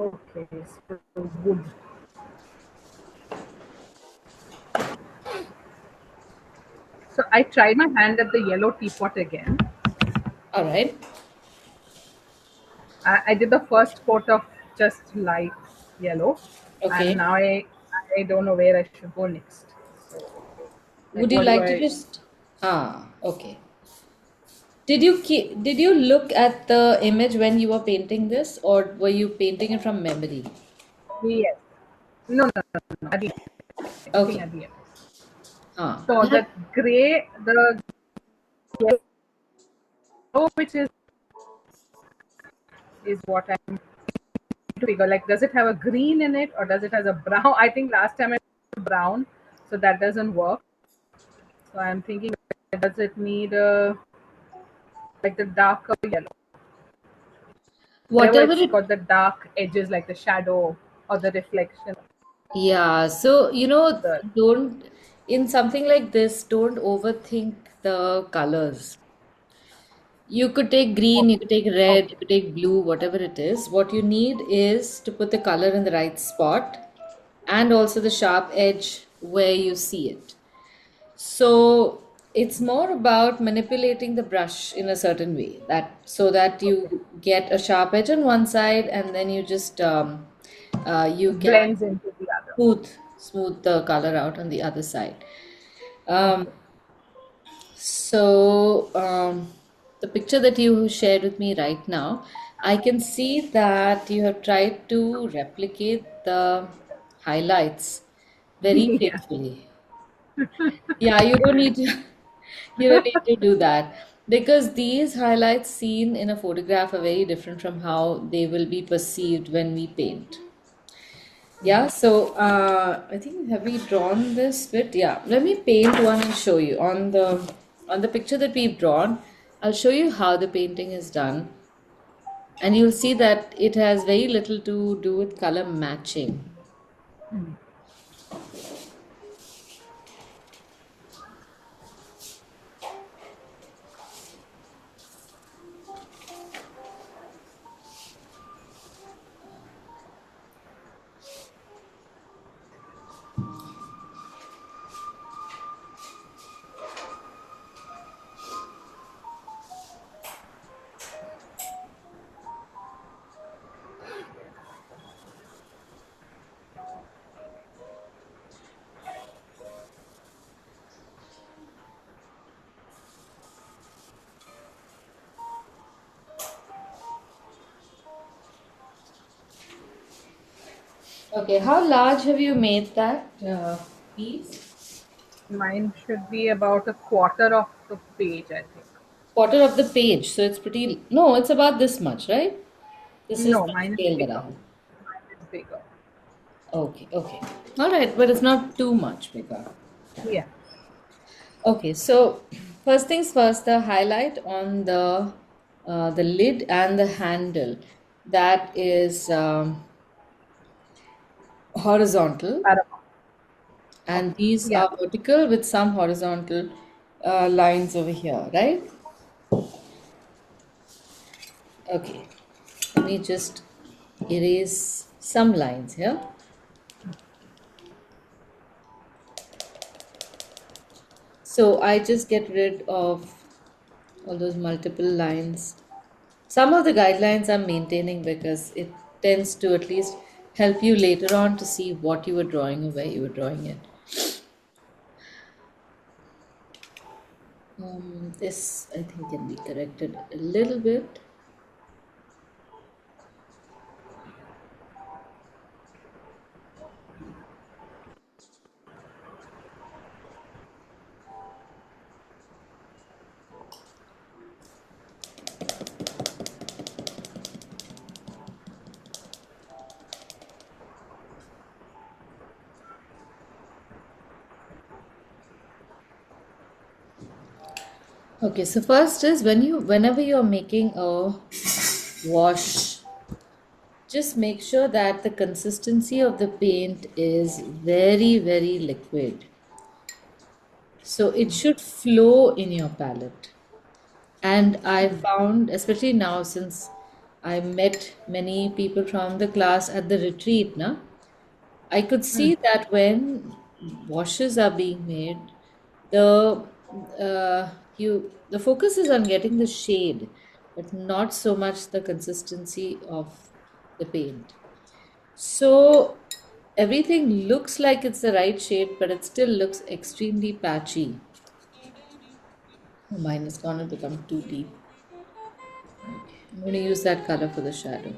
Okay, so wood. So I tried my hand at the yellow teapot again. All right. I did the first coat of just light yellow, and Okay. now I don't know where I should go next. So, like, Would you what do like to I? just okay. Did you look at the image when you were painting this, or were you painting it from memory? Yes. No, no, no, no. At the end. Looking Okay. at the end. So That the gray, the yellow, which is what I'm to figure. Like, does it have a green in it or does it has a brown? I think last time it was brown, so that doesn't work. So I'm thinking, does it need a like the darker yellow, wherever whatever it's it got the dark edges, like the shadow or the reflection of Yeah, so the. don't in something like this, don't overthink the colors. You could take green, you Okay, could take red, okay, you could take blue, whatever it is. What you need is to put the color in the right spot and also the sharp edge where you see it. So it's more about manipulating the brush in a certain way that so that okay. you get a sharp edge on one side and then you just you It can blends into the other. smooth the color out on the other side. Um, Okay. the picture that you shared with me right now, I can see that you have tried to replicate the highlights very Yeah. faithfully. Yeah, you don't need to you don't need to do that because these highlights seen in a photograph are very different from how they will be perceived when we paint. Yeah, so I think have we drawn this bit? Yeah, let me paint one and show you on the picture that we've drawn. I'll show you how the painting is done, and you'll see that it has very little to do with color matching. Okay, how large have you made that piece? Mine should be about a quarter of the page, I think. Quarter of the page, so it's pretty. No, it's about this much, right? This is No, the mine is scale that I bigger. have. Mine is bigger. Okay, okay. All right, but it's not too much bigger. Yeah. Okay, so first things first, the highlight on the lid and the handle that is horizontal, Paramount. and Okay. these Yeah. are vertical with some horizontal lines over here, right? Okay, let me just erase some lines here. So I just get rid of all those multiple lines. Some of the guidelines I'm maintaining because it tends to at least help you later on to see what you were drawing or where you were drawing it. This I think can be corrected a little bit. Okay, so first is whenever you're making a wash, just make sure that the consistency of the paint is very, very liquid. So it should flow in your palette. And I found, especially now, since I met many people from the class at the retreat. Na? I could Hmm. see that when washes are being made, the the focus is on getting the shade, but not so much the consistency of the paint. So everything looks like it's the right shade, but it still looks extremely patchy. Oh, mine is gonna become too deep. I'm going to use that color for the shadow.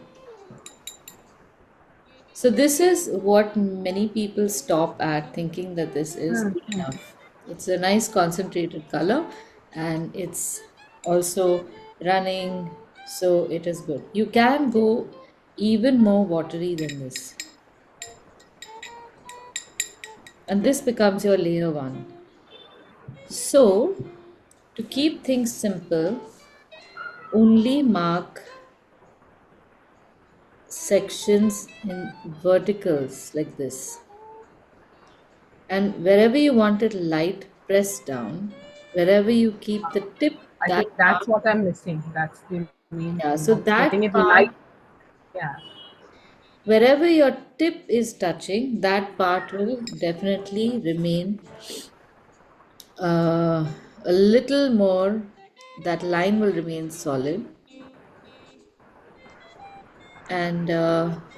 So this is what many people stop at, thinking that this is Hmm. good Hmm. enough. It's a nice concentrated color and it's also running, so it is good. You can go even more watery than this. And this becomes your layer one. So to keep things simple, only mark sections in verticals like this. And wherever you want it light, press down. Wherever you keep the tip, I that think that's part, what I'm missing. That's the main yeah, thing so of getting that it part, light. Yeah. wherever your tip is touching, that part will definitely remain a little more, that line will remain solid, and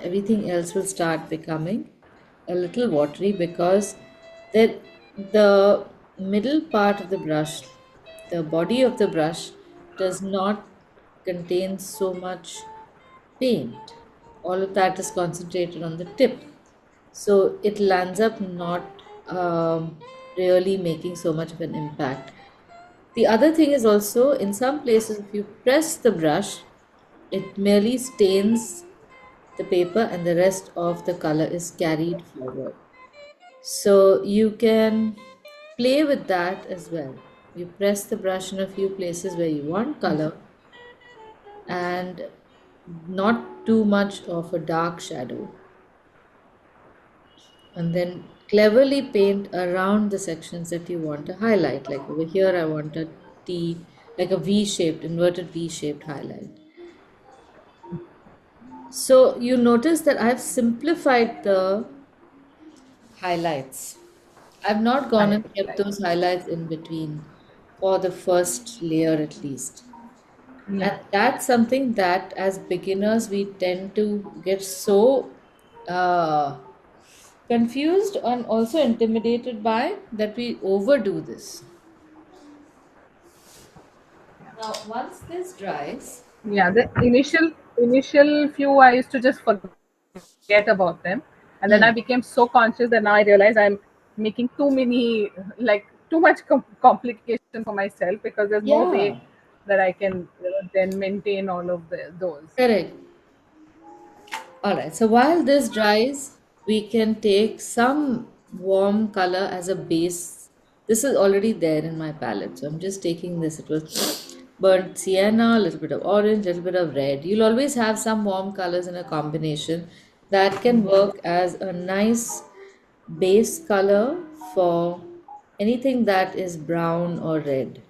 everything else will start becoming a little watery because that the middle part of the brush, the body of the brush, does not contain so much paint. All of that is concentrated on the tip, so it lands up not really making so much of an impact. The other thing is also, in some places, if you press the brush, it merely stains the paper and the rest of the color is carried forward. So you can play with that as well. You press the brush in a few places where you want color and not too much of a dark shadow. And then cleverly paint around the sections that you want to highlight. Like over here, I want a T, like a V shaped, inverted V shaped highlight. So you notice that I've simplified the highlights. I've not gone and Right. kept Right. those highlights in between for the first layer at least. And Yeah. that's something that as beginners we tend to get so uh, confused and also intimidated by that we overdo this. Now, once this dries, Yeah. The initial few I used to just forget about them, and then I hmm, became so conscious that now I realize I'm making too many, like too much complication for myself, because there's no way yeah, that I can, then maintain all of those. correct. All right, so while this dries, we can take some warm color as a base. This is already there in my palette, so I'm just taking this. It was burnt sienna, a little bit of orange, a little bit of red. You'll always have some warm colors in a combination that can work as a nice base color for anything that is brown or red.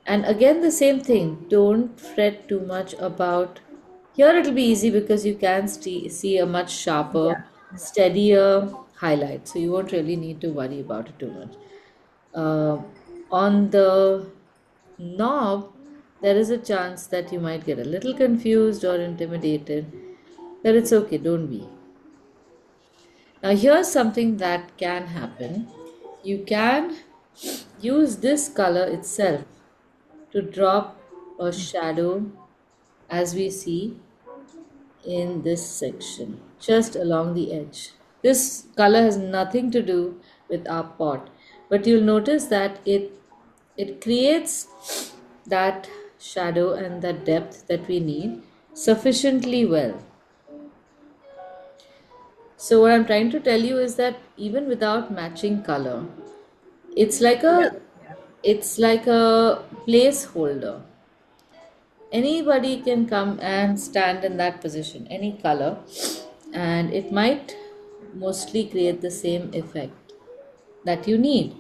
And again, the same thing. Don't fret too much about. Here it'll be easy because you can see a much sharper, Yeah. steadier highlight. So you won't really need to worry about it too much. Uh, on the knob, there is a chance that you might get a little confused or intimidated. But it's okay, don't be. Now, here's something that can happen. You can use this color itself to drop a shadow as we see in this section, just along the edge. This color has nothing to do with our pot, but you'll notice that it creates that shadow and that depth that we need sufficiently well. So what I'm trying to tell you is that even without matching color, it's like Yeah. a Yeah. it's like a placeholder. Anybody can come and stand in that position, any color, and it might mostly create the same effect that you need.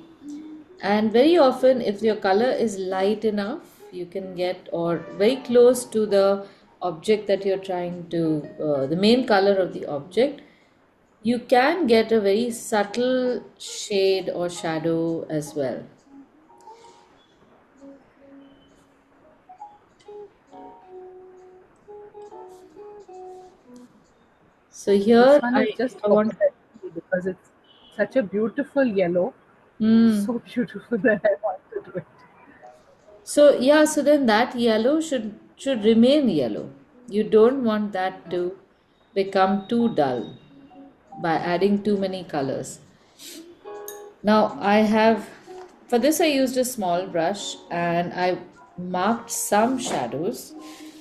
And very often, if your color is light enough, you can get, or very close to the object that you're trying to, the main color of the object, you can get a very subtle shade or shadow as well. So This here one is just I want. obsessed me because it's such a beautiful yellow. Hmm. So beautiful that I want to do it. So yeah, so then that yellow should remain yellow. You don't want that to become too dull by adding too many colors. Now I have, for this I used a small brush and I marked some shadows,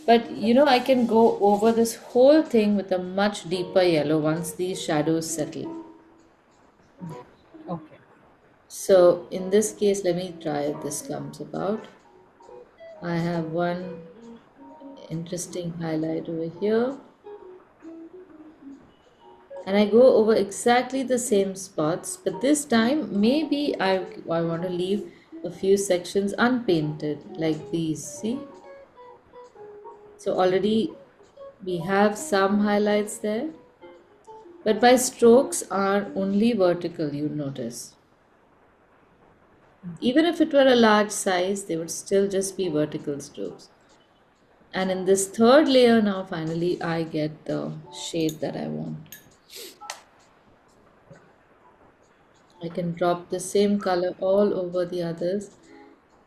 but I can go over this whole thing with a much deeper yellow once these shadows settle. Okay. So in this case, let me try if this comes about. I have one interesting highlight over here, and I go over exactly the same spots, but this time maybe I want to leave a few sections unpainted like these. See? So already we have some highlights there, but my strokes are only vertical, you notice. Even if it were a large size, they would still just be vertical strokes. And in this third layer now, finally, I get the shade that I want. I can drop the same color all over the others.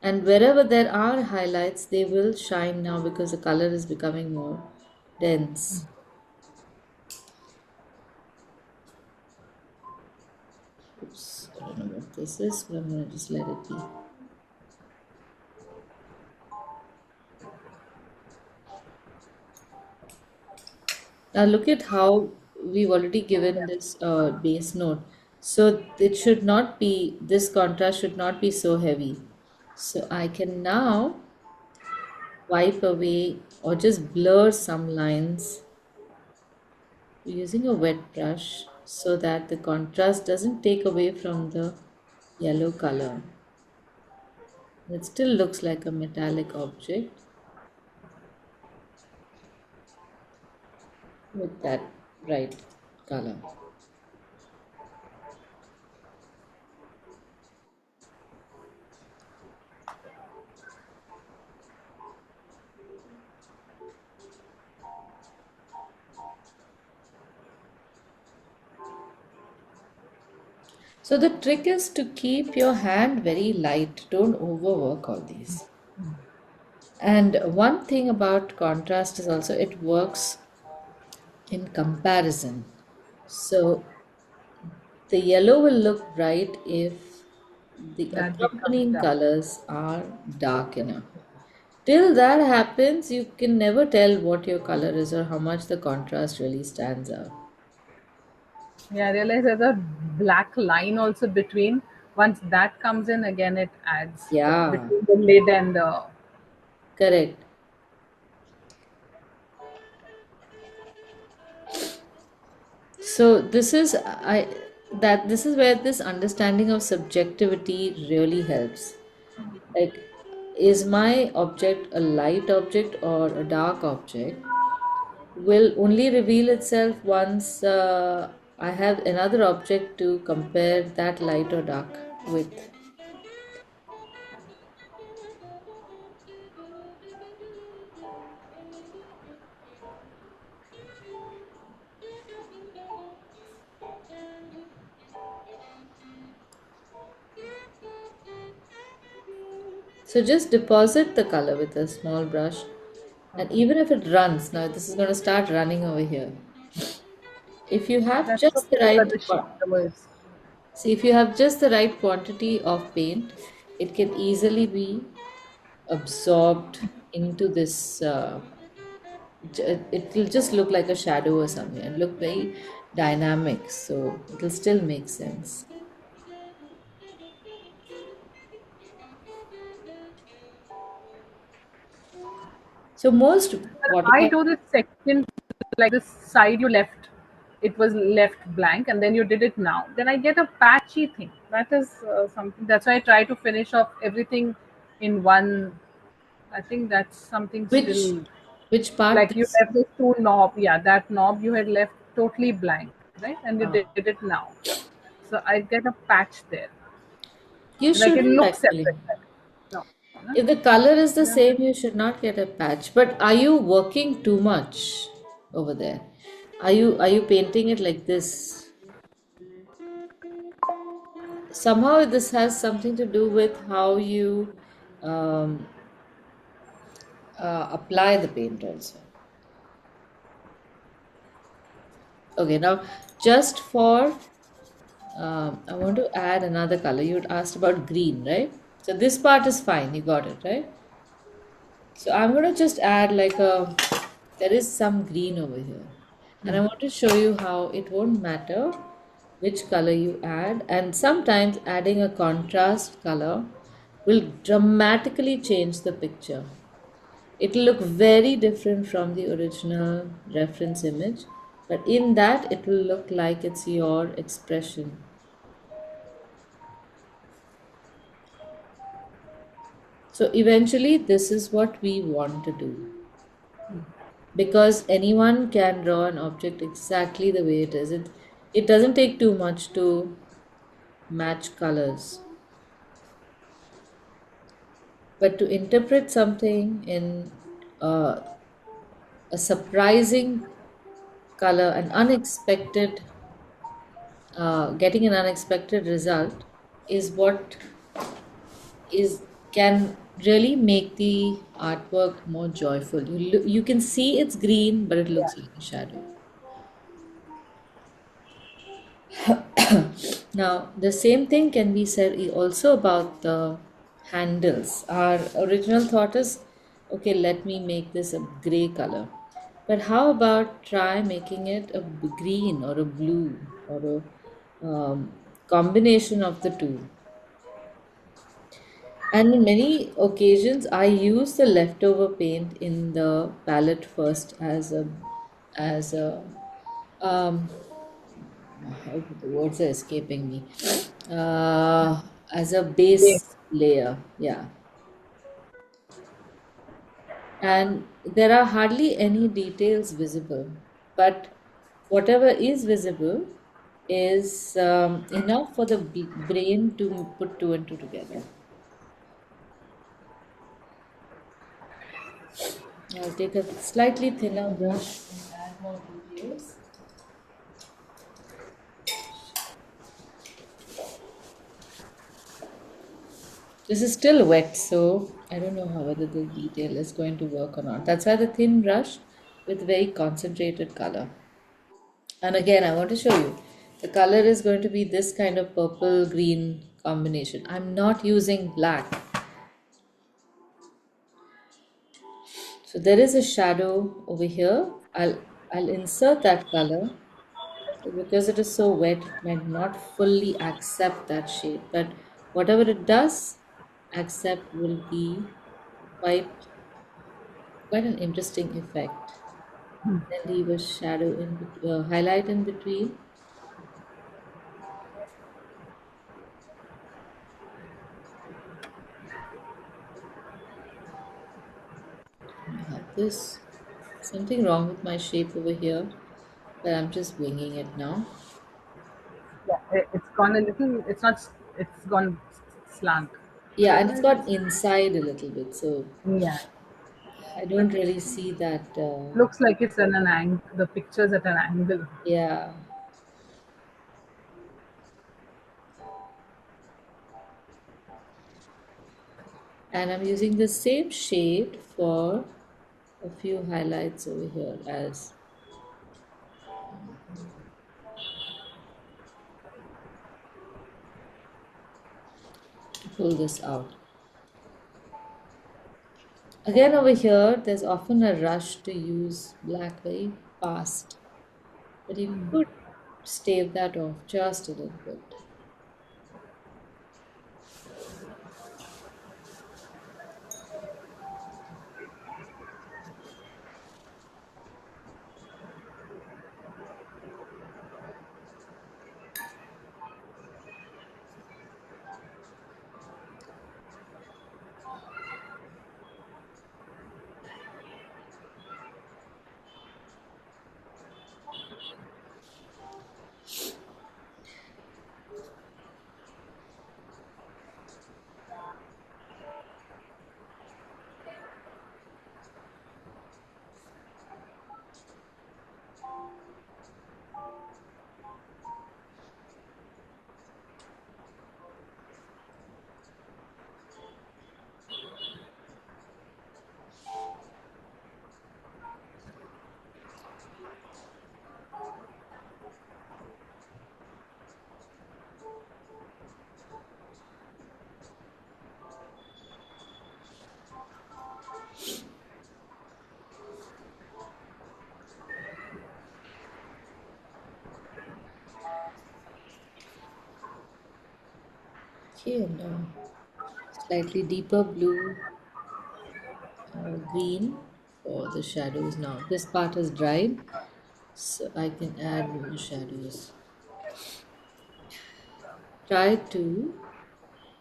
And wherever there are highlights, they will shine now because the color is becoming more dense. Oops, I don't know what this is, but I'm going to just let it be. Now look at how we've already given this base note. So it should not be, this contrast should not be so heavy. So I can now wipe away or just blur some lines using a wet brush so that the contrast doesn't take away from the yellow color. It still looks like a metallic object with that bright color. So the trick is to keep your hand very light. Don't overwork all these. And one thing about contrast is also it works in comparison. So the yellow will look bright if the That becomes accompanying dark. colors are dark enough. Till that happens, you can never tell what your color is or how much the contrast really stands out. Yeah, I realize there's a black line also between. Once that comes in, again it adds Yeah, between the lid and the. correct. So this is where this understanding of subjectivity really helps. Like, is my object a light object or a dark object? Will only reveal itself once I have another object to compare that light or dark with. So just deposit the color with a small brush, and Okay. even if it runs, now this is going to start running over here. If you have That's just the okay, but right the shadow is. see, if you have just the right quantity of paint, it can easily be absorbed into this. It will just look like a shadow or something and look very dynamic. So it'll still make sense. So most But I watercolor. do this second, like this side you left, it was left blank, and then you did it now. Then I get a patchy thing. That is something. That's why I try to finish off everything in one. I think that's something Which still, which part like you this? left those two knob. Yeah, that knob you had left totally blank, right? And you did Ah, it now. So I get a patch there. you Like it shouldn't looks actually. separate. No, no? If the color is the Yeah. same, you should not get a patch. But are you working too much over there? Are you painting it like this? Somehow this has something to do with how you um, apply the paint also. Okay, now just for I want to add another color. You had asked about green, right? So this part is fine. You got it, right? So I'm going to just add like there is some green over here. And I want to show you how it won't matter which color you add. And sometimes adding a contrast color will dramatically change the picture. It'll look very different from the original reference image, but in that it will look like it's your expression. So eventually, this is what we want to do because anyone can draw an object exactly the way it is. It doesn't take too much to match colors, but to interpret something in uh, a surprising color, an unexpected, getting an unexpected result is what is can really make the artwork more joyful. You can see it's green, but it Yeah. looks like a shadow. Now, the same thing can be said also about the handles. Our original thought is, okay, let me make this a gray color. But how about try making it a green or a blue or a combination of the two? And in many occasions, I use the leftover paint in the palette first as a um, the words are escaping me. As a base Base. layer, yeah. And there are hardly any details visible, but whatever is visible is enough for the brain to put two and two together. I'll take a slightly thinner brush and add more details. This is still wet, so I don't know how whether the detail is going to work or not. That's why the thin brush with very concentrated color. And again, I want to show you the color is going to be this kind of purple green combination. I'm not using black. So there is a shadow over here. I'll insert that color. So because it is so wet, it might not fully accept that shade. But whatever it does accept will be quite quite an interesting effect. Then leave a shadow in highlight in between. I have this. Something wrong with my shape over here, but I'm just winging it now. Yeah. It's gone a little. It's not. It's gone slant. Yeah, and it's Otherwise, got it's inside a little bit, so yeah. I But don't really see that. looks like it's at an angle. The picture's at an angle. Yeah, and I'm using the same shade for a few highlights over here as to pull this out. Again, over here, there's often a rush to use black very fast, but you could stave that off just a little bit. Okay, and slightly deeper blue or green for the shadows now. This part is dried, so I can add more shadows. Try to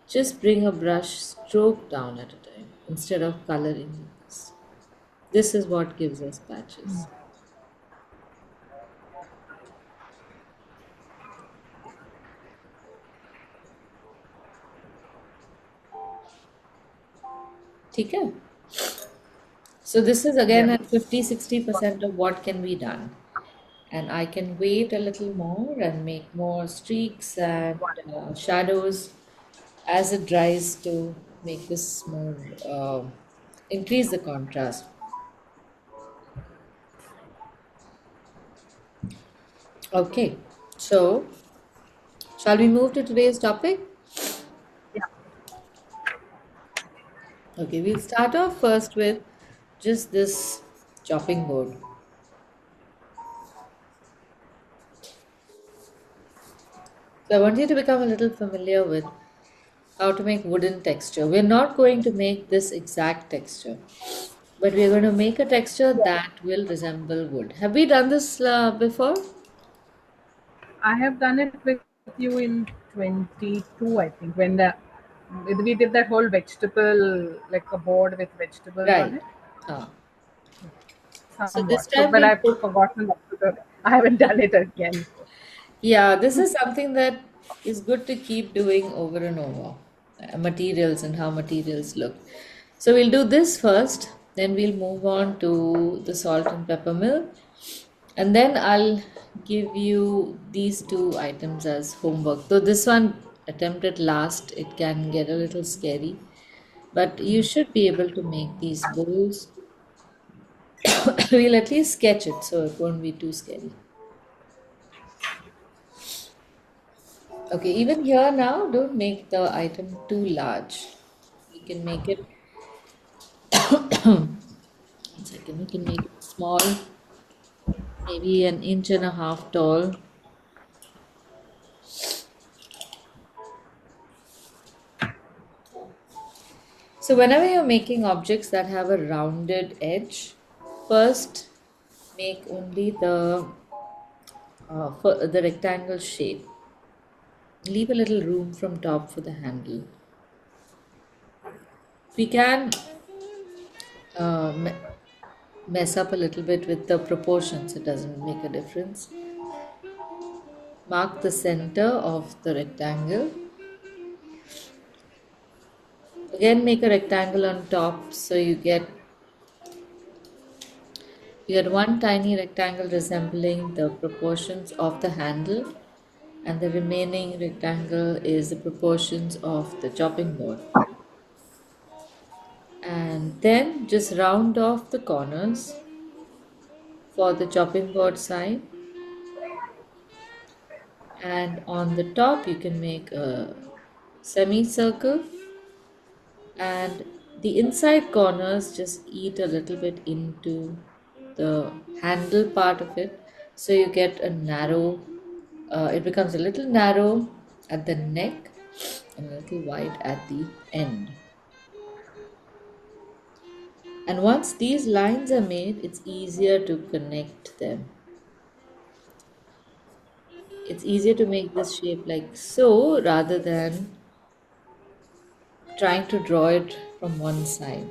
just bring a brush stroke down at a time instead of coloring this. This is what gives us patches. Okay. So this is Yeah. again at 50-60% of what can be done. And I can wait a little more and make more streaks and shadows as it dries to make this more, increase the contrast. Okay, so shall we move to today's topic? Yeah. Okay, we'll start off first with just this chopping board. So I want you to become a little familiar with how to make wooden texture. We're not going to make this exact texture, but we're going to make a texture that will resemble wood. Have we done this before? I have done it with you in 22, I think, when the we did that whole vegetable, like a board with vegetables on Right. it. Uh, so this Somewhat. So, time but we'll I've put, forgotten what to do. I haven't done it again. yeah, this is something that is good to keep doing over and over. Materials and how materials look. So we'll do this first, then we'll move on to the salt and pepper mill, and then I'll give you these two items as homework. Though this one attempted last, it can get a little scary, but you should be able to make these bowls. We'll at least sketch it so it won't be too scary. Okay, even here now, don't make the item too large. We can make it, one second, we can make it small, maybe an inch and a half tall. So, whenever you're making objects that have a rounded edge, first make only for the rectangle shape. Leave a little room from top for the handle. We can uh, me- mess up a little bit with the proportions, it doesn't make a difference. Mark the center of the rectangle. Again, make a rectangle on top so you get one tiny rectangle resembling the proportions of the handle, and the remaining rectangle is the proportions of the chopping board. And then just round off the corners for the chopping board side, and on the top you can make a semicircle, and the inside corners just eat a little bit into the handle part of it, so you get a narrow, it becomes a little narrow at the neck and a little wide at the end. And once these lines are made, it's easier to connect them. It's easier to make this shape like so rather than trying to draw it from one side.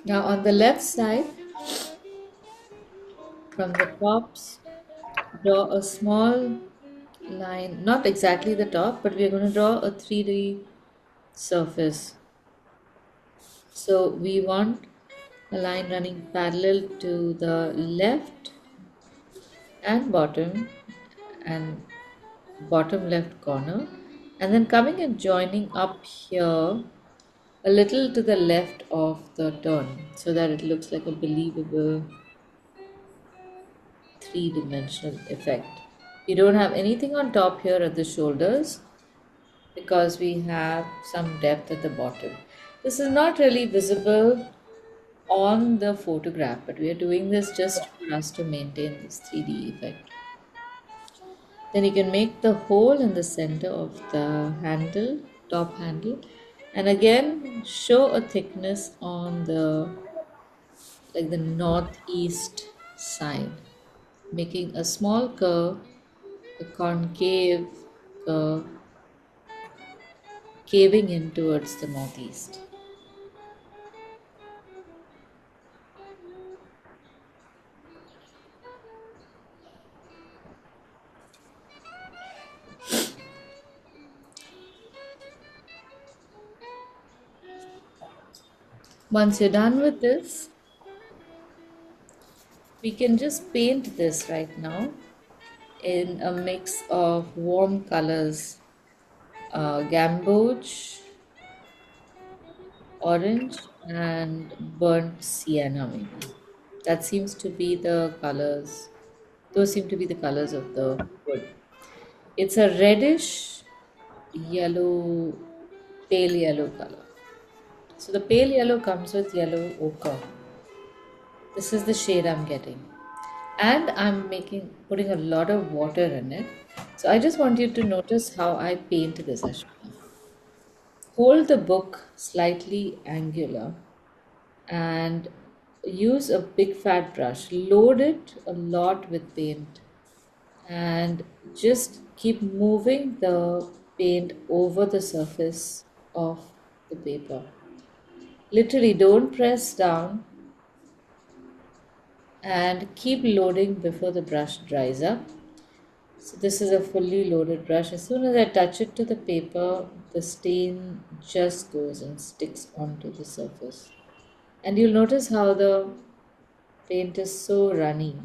Now on the left side, from the tops, draw a small line, not exactly the top, but we're going to draw a 3D surface. So we want a line running parallel to the left and bottom left corner, And then coming and joining up here a little to the left of the turn so that it looks like a believable three-dimensional effect. You don't have anything on top here at the shoulders because we have some depth at the bottom. This is not really visible on the photograph, but we are doing this just for us to maintain this 3D effect. Then you can make the hole in the center of the handle, top handle, and again show a thickness on the like the northeast side, making a small curve, a concave curve, caving in towards the northeast. Once you're done with this, we can just paint this right now in a mix of warm colors, gamboge, orange, and burnt sienna, maybe. That seems to be the colors. Those seem to be the colors of the wood. It's a reddish yellow, pale yellow color. So the pale yellow comes with yellow ochre. This is the shade I'm getting. And I'm putting a lot of water in it. So I just want you to notice how I paint this, Ashwini. Hold the book slightly angular and use a big fat brush. Load it a lot with paint and just keep moving the paint over the surface of the paper. Literally, don't press down and keep loading before the brush dries up. So, this is a fully loaded brush. As soon as I touch it to the paper, the stain just goes and sticks onto the surface. And you'll notice how the paint is so runny.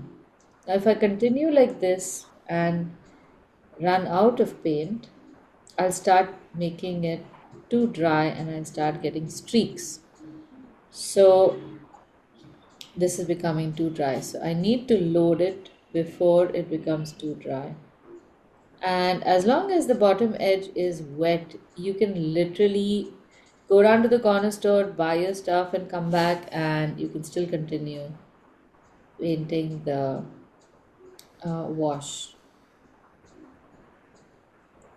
Now, if I continue like this and run out of paint, I'll start making it too dry and I'll start getting streaks. So this is becoming too dry. So I need to load it before it becomes too dry. And as long as the bottom edge is wet, you can literally go down to the corner store, buy your stuff, and come back, and you can still continue painting the wash.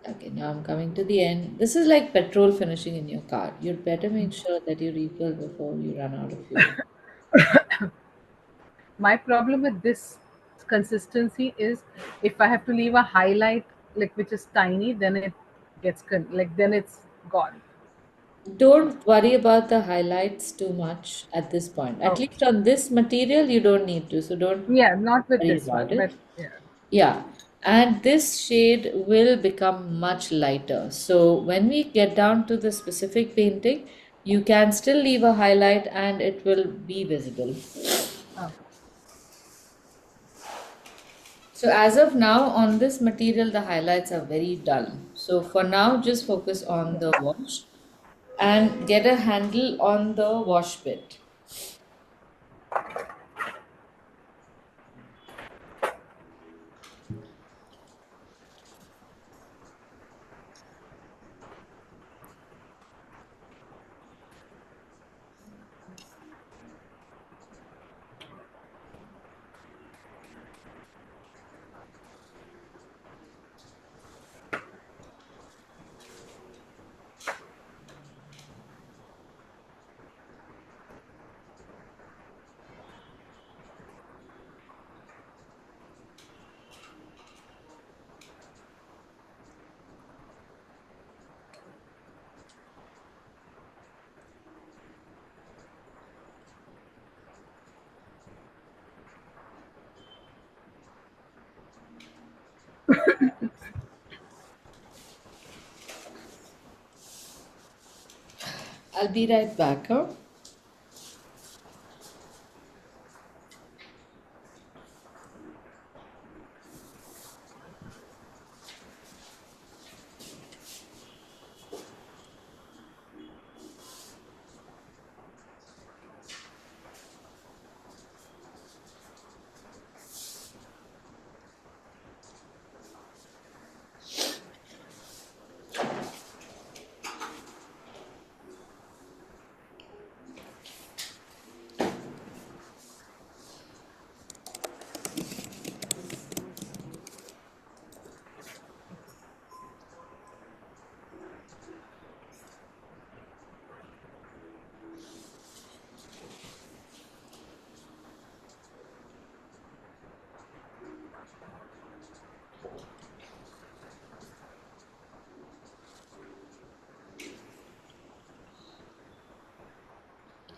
Okay, now I'm coming to the end. This is like petrol finishing in your car. You'd better make sure that you refill before you run out of fuel. My problem with this consistency is if I have to leave a highlight like which is tiny, then it then it's gone. Don't worry about the highlights too much at this point. At Okay. least on this material, you don't need to, so don't Yeah, not with worry this about one, it. but yeah. Yeah, and this shade will become much lighter. So when we get down to the specific painting, you can still leave a highlight and it will be visible. Okay. So as of now, on this material, the highlights are very dull. So for now, just focus on the wash and get a handle on the wash bit. I'll be right back, huh?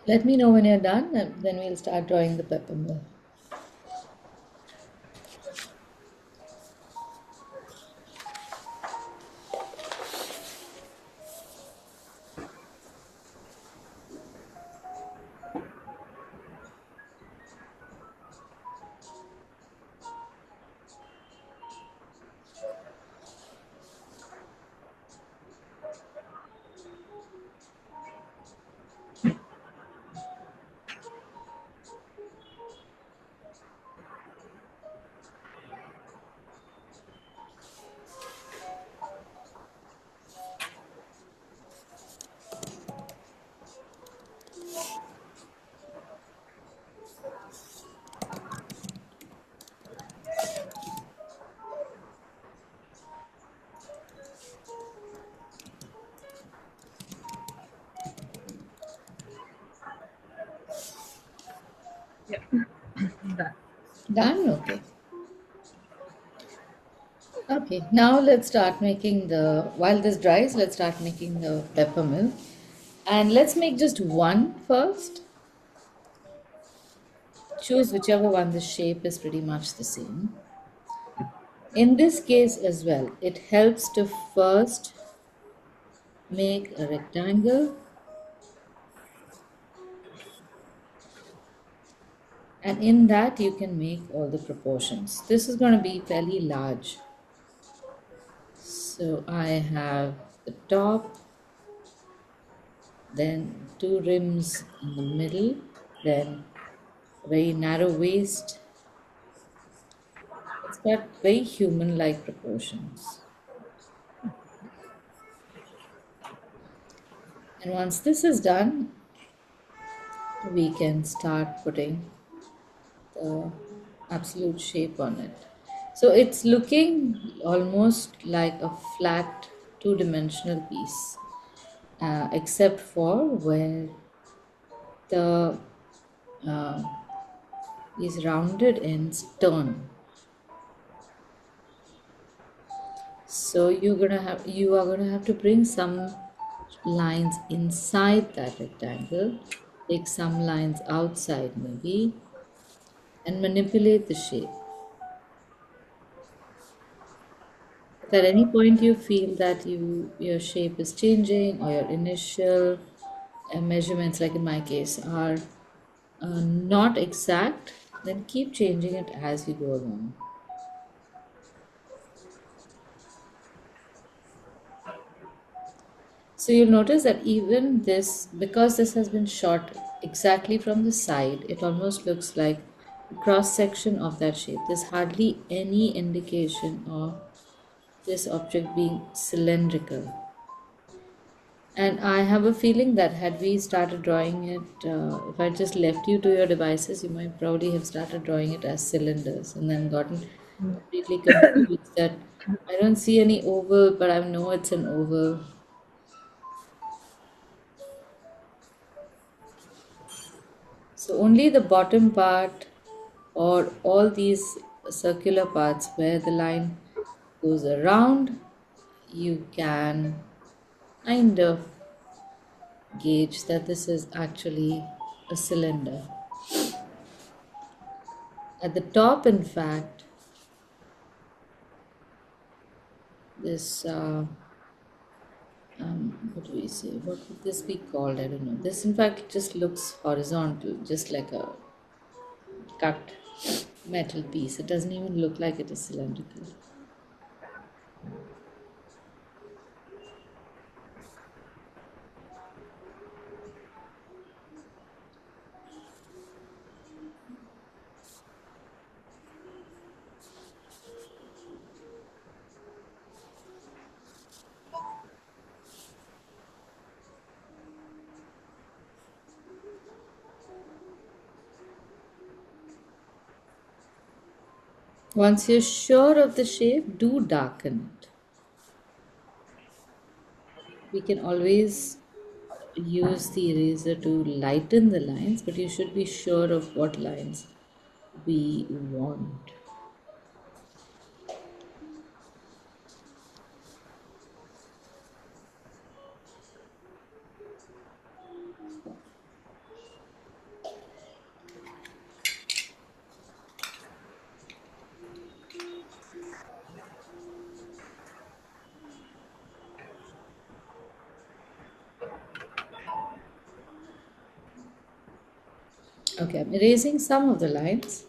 Let me know when you're done, and then we'll start drawing the pepper mill. Yeah, done. Done? Okay. Okay, now let's start making while this dries, let's start making the peppermill. And let's make just one first. Choose whichever one, the shape is pretty much the same. In this case as well, it helps to first make a rectangle, and in that you can make all the proportions. This is going to be fairly large. So I have the top, then two rims in the middle, then very narrow waist. It's got very human like proportions. And once this is done, we can start putting the absolute shape on it. So it's looking almost like a flat two-dimensional piece, except for where the uh, these rounded ends turn. So you are gonna have to bring some lines inside that rectangle, take some lines outside maybe, and manipulate the shape. If at any point you feel that your shape is changing, or your initial measurements, like in my case, are not exact, then keep changing it as you go along. So you'll notice that even this, because this has been shot exactly from the side, it almost looks like a cross section of that shape. There's hardly any indication of this object being cylindrical. And I have a feeling that had we started drawing it, if I just left you to your devices, you might probably have started drawing it as cylinders and then gotten completely confused that I don't see any oval, but I know it's an oval. So only the bottom part or all these circular parts where the line goes around, you can kind of gauge that this is actually a cylinder. At the top, in fact, this what do we say? What would this be called? I don't know. This, in fact, just looks horizontal, just like a cut metal piece. It doesn't even look like it is cylindrical. Once you're sure of the shape, do darken it. We can always use the eraser to lighten the lines, but you should be sure of what lines we want. Okay, I'm erasing some of the lines.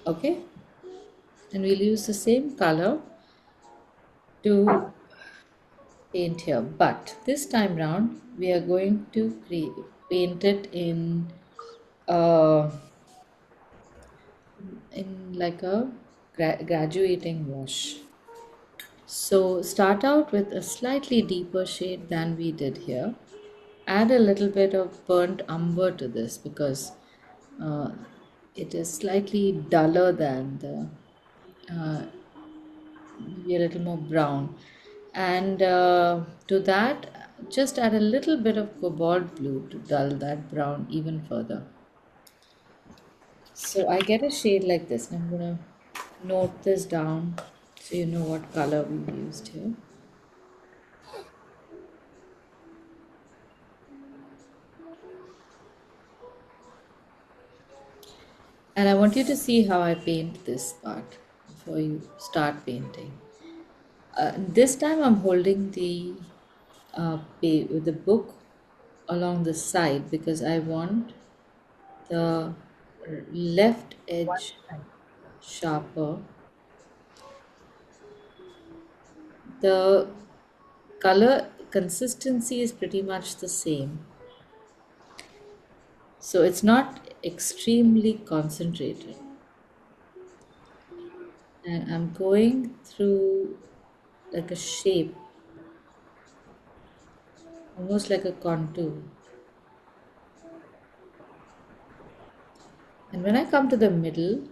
Okay, and we'll use the same color to paint here, but this time round we are going to paint it uh, in like a graduating wash. So start out with a slightly deeper shade than we did here. Add a little bit of burnt umber to this because uh, it is slightly duller than the uh, maybe a little more brown. And to that, just add a little bit of cobalt blue to dull that brown even further. So I get a shade like this. I'm gonna note this down so you know what color we used here. And I want you to see how I paint this part before you start painting. This time I'm holding the book along the side because I want the left One edge side. sharper. The color consistency is pretty much the same, so it's not extremely concentrated. And I'm going through like a shape, almost like a contour. And when I come to the middle,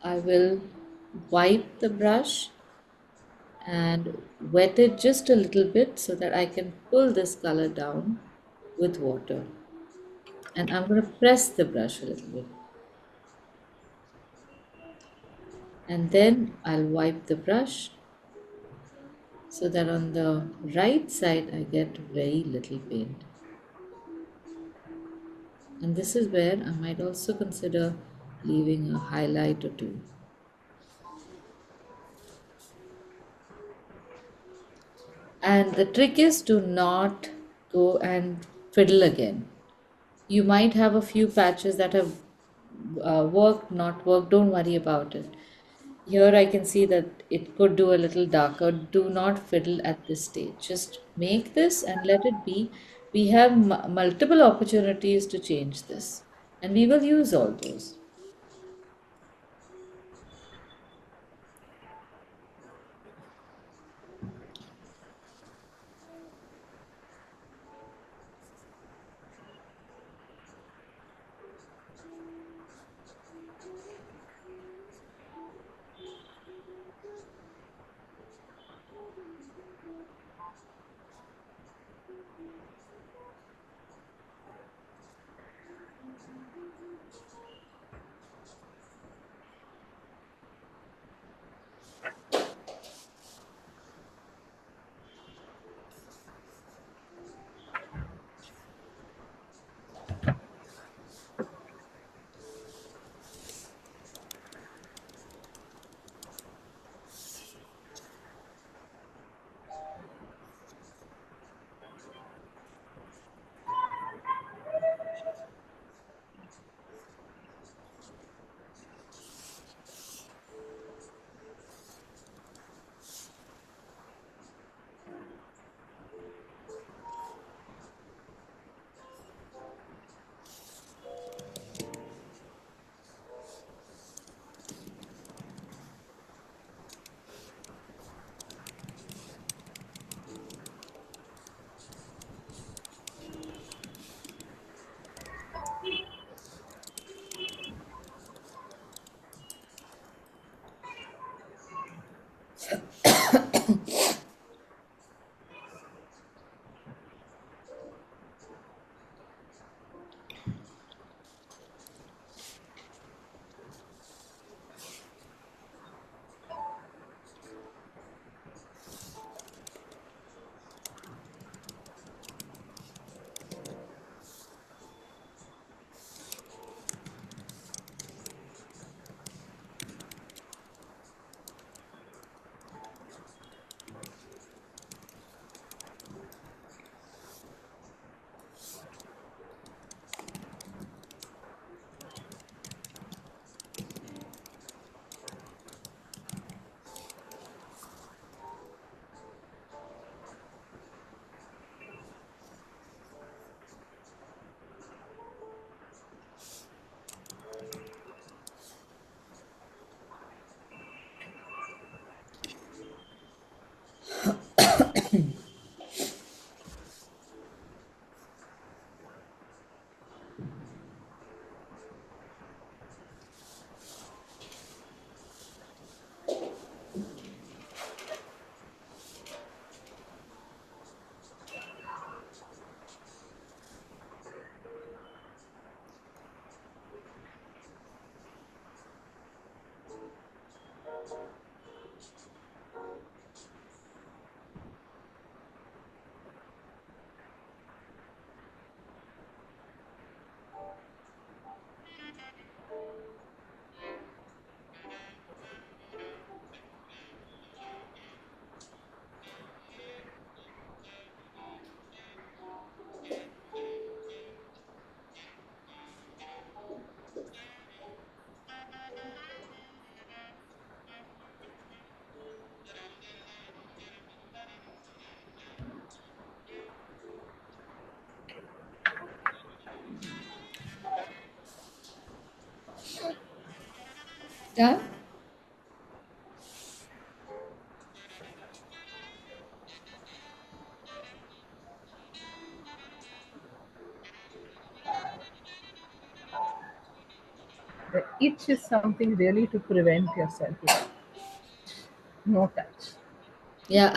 I will wipe the brush and wet it just a little bit so that I can pull this color down with water. And I'm going to press the brush a little bit. And then I'll wipe the brush so that on the right side I get very little paint. And this is where I might also consider leaving a highlight or two. And the trick is to not go and fiddle again. You might have a few patches that have worked, not worked, don't worry about it. Here I can see that it could do a little darker. Do not fiddle at this stage. Just make this and let it be. We have multiple opportunities to change this, and we will use all those. Yeah. The itch is something really to prevent yourself. Like, no touch. Yeah.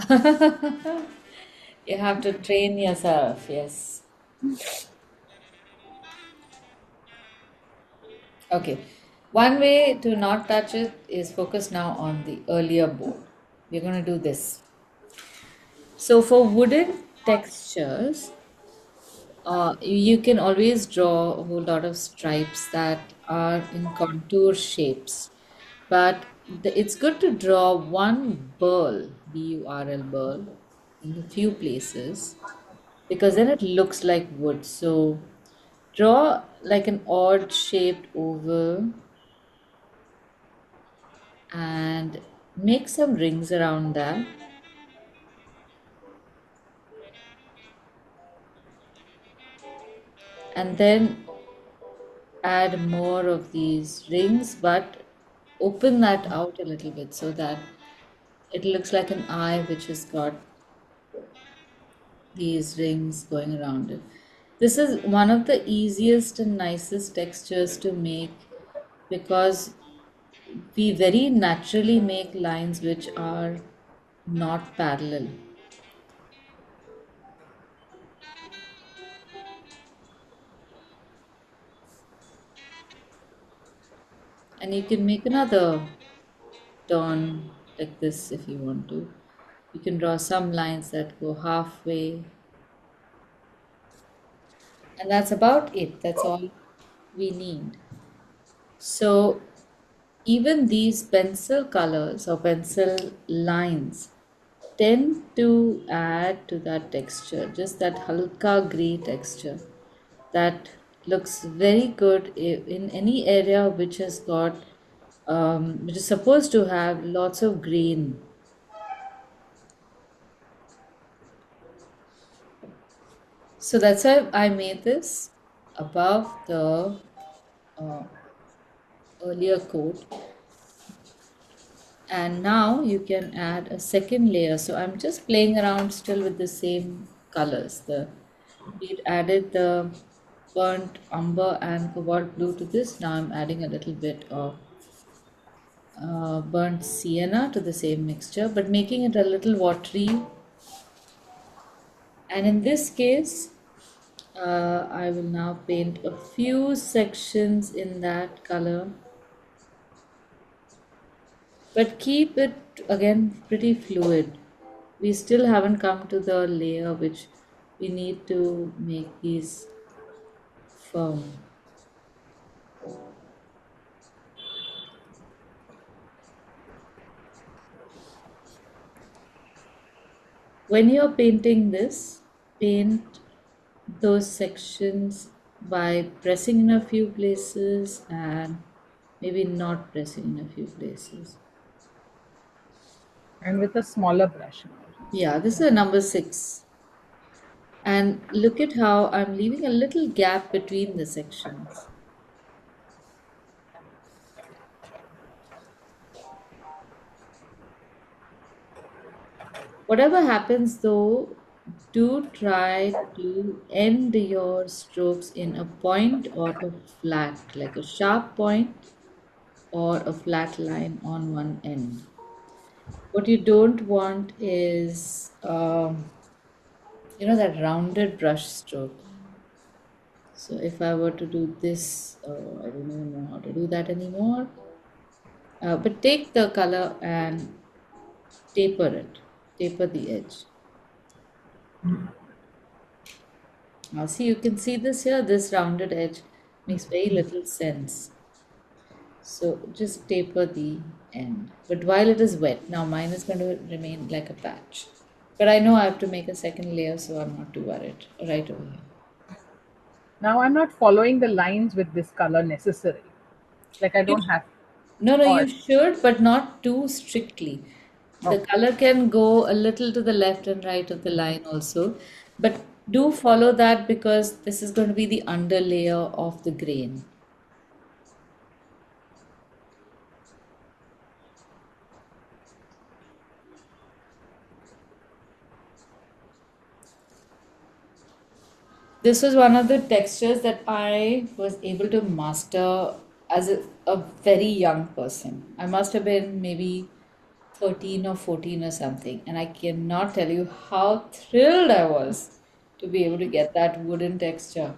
You have to train yourself. Yes. Okay. One way to not touch it is focus now on the earlier board. We're going to do this. So for wooden textures, you can always draw a whole lot of stripes that are in contour shapes. But it's good to draw one burl, burl, burl, in a few places because then it looks like wood. So draw like an odd shaped oval and make some rings around that. And then add more of these rings, but open that out a little bit so that it looks like an eye which has got these rings going around it. This is one of the easiest and nicest textures to make because we very naturally make lines which are not parallel. And you can make another turn like this if you want to. You can draw some lines that go halfway, and that's about it. That's all we need. So, even these pencil colors or pencil lines tend to add to that texture, just that halka gray texture that looks very good in any area which has got, which is supposed to have lots of green. So that's why I made this above the uh, earlier coat. And now you can add a second layer. So I'm just playing around still with the same colors. We added the burnt umber and cobalt blue to this. Now I'm adding a little bit of burnt sienna to the same mixture, but making it a little watery. And in this case, I will now paint a few sections in that color, but keep it again pretty fluid. We still haven't come to the layer which we need to make these firm. When you're painting this, paint those sections by pressing in a few places and maybe not pressing in a few places. And with a smaller brush. Yeah, this is a number 6. And look at how I'm leaving a little gap between the sections. Whatever happens though, do try to end your strokes in a point or a flat, like a sharp point or a flat line on one end. What you don't want is, that rounded brush stroke. So if I were to do this, I don't even know how to do that anymore. But take the color and taper it, taper the edge. Now, see, you can see this here, this rounded edge makes very little sense. So just taper the end. But while it is wet, now mine is going to remain like a patch. But I know I have to make a second layer, so I'm not too worried right over here. Now I'm not following the lines with this color necessarily. Like I You, don't have. no, no, Or you should, but not too strictly. The okay. color can go a little to the left and right of the line also, but do follow that because this is going to be the underlayer of the grain. This was one of the textures that I was able to master as a very young person. I must have been maybe 13 or 14 or something. And I cannot tell you how thrilled I was to be able to get that wooden texture.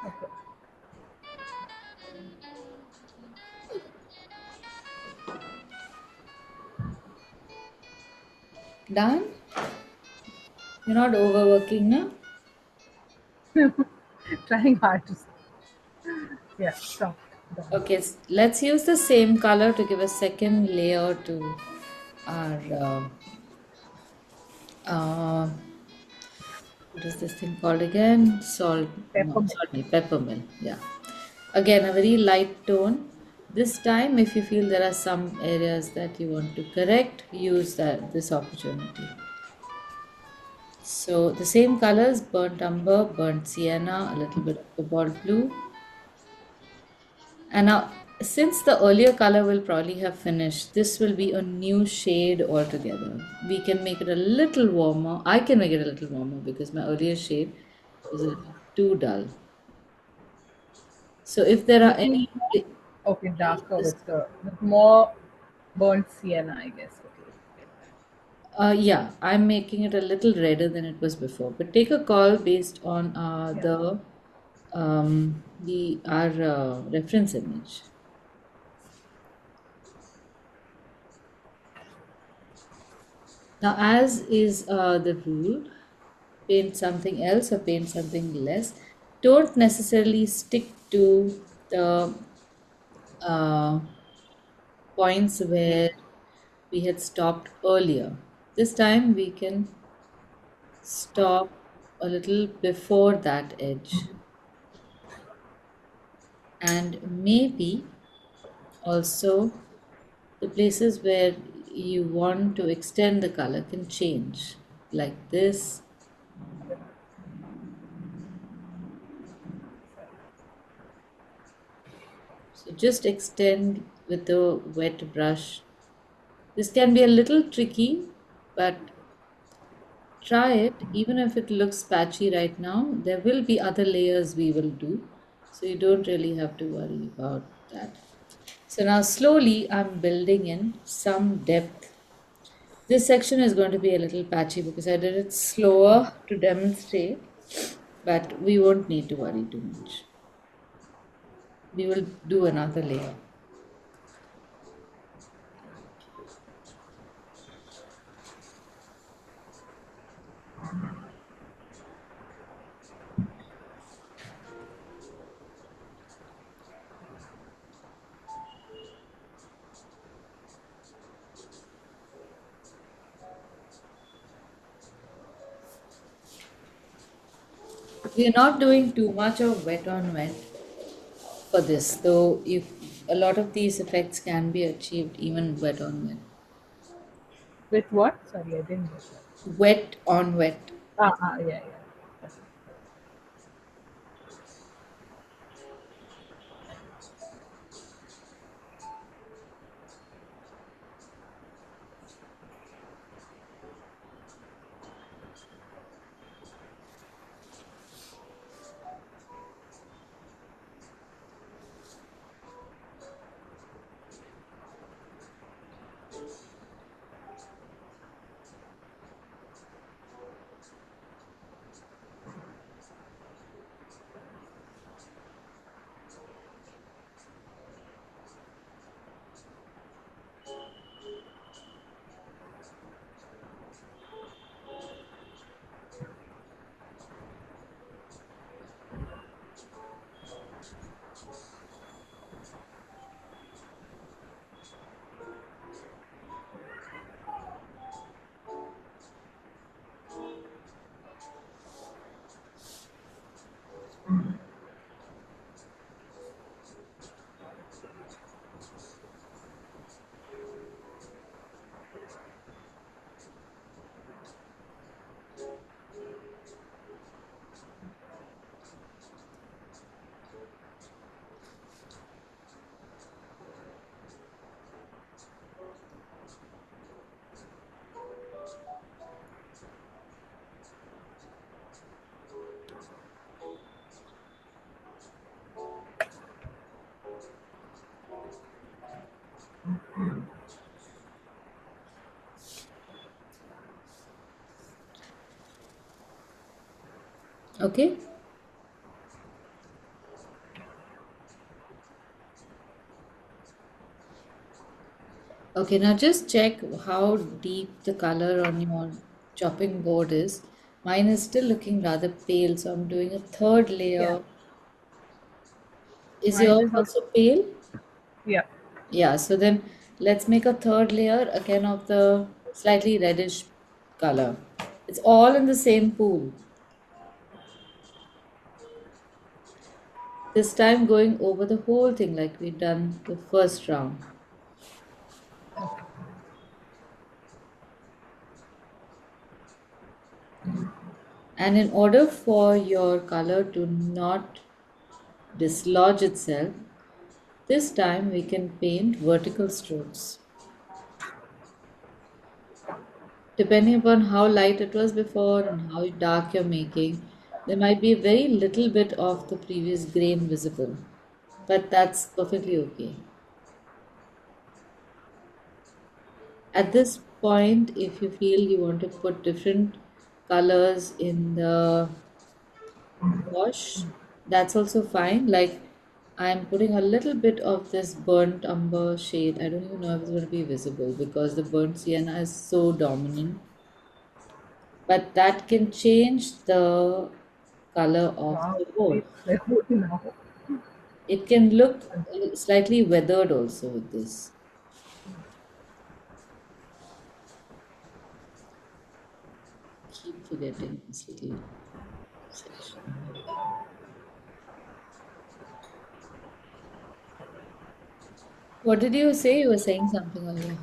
Okay. Done? You're not overworking now? Trying hard to. Yeah, stop. Done. Okay, let's use the same color to give a second layer to our uh, what is this thing called again? Salt, no, Peppermint. sorry, peppermint. Yeah. Again, a very light tone. This time, if you feel there are some areas that you want to correct, use this opportunity. So the same colors: burnt umber, burnt sienna, a little bit of cobalt blue. And now, since the earlier color will probably have finished, this will be a new shade altogether. We can make it a little warmer. I can make it a little warmer because my earlier shade was a little too dull. So if there are Little any, more. Okay, darker this, with more burnt sienna, I guess. Okay. yeah, I'm making it a little redder than it was before. But take a call based on Yeah. the our reference image. Now, as is the rule, paint something else or paint something less. Don't necessarily stick to the uh, points where we had stopped earlier. This time we can stop a little before that edge, and maybe also the places where you want to extend the color can change, like this. So just extend with the wet brush. This can be a little tricky, but try it. Even if it looks patchy right now, there will be other layers we will do. So you don't really have to worry about that. So now slowly I'm building in some depth. This section is going to be a little patchy because I did it slower to demonstrate, but we won't need to worry too much. We will do another layer. We are not doing too much of wet on wet for this, though if a lot of these effects can be achieved even wet on wet. With what? Sorry, I didn't get that. Wet on wet. Yeah, yeah. Okay. Okay, now just check how deep the color on your chopping board is. Mine is still looking rather pale, so I'm doing a third Yeah. layer. Is Mine yours is also. also pale? Yeah. Yeah, so then let's make a third layer again of the slightly reddish color. It's all in the same pool. This time going over the whole thing like we done the first round. And in order for your color to not dislodge itself, this time we can paint vertical strokes. Depending upon how light it was before and how dark you're making, there might be a very little bit of the previous grain visible, but that's perfectly okay. At this point, if you feel you want to put different colors in the wash, that's also fine. Like I'm putting a little bit of this burnt umber shade. I don't even know if it's going to be visible because the burnt sienna is so dominant. But that can change the color of Wow. the wood. It's good now. It can look slightly weathered also with this. Keep forgetting this little section. What did you say? You were saying something earlier.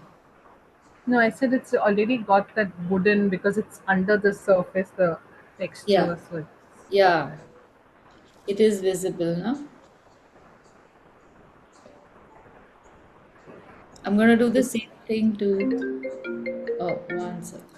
No, I said it's already got that wooden because it's under the surface, the Yeah, texture. So it's, yeah. yeah, it is visible now. I'm gonna do the This, same thing to. Oh, one second.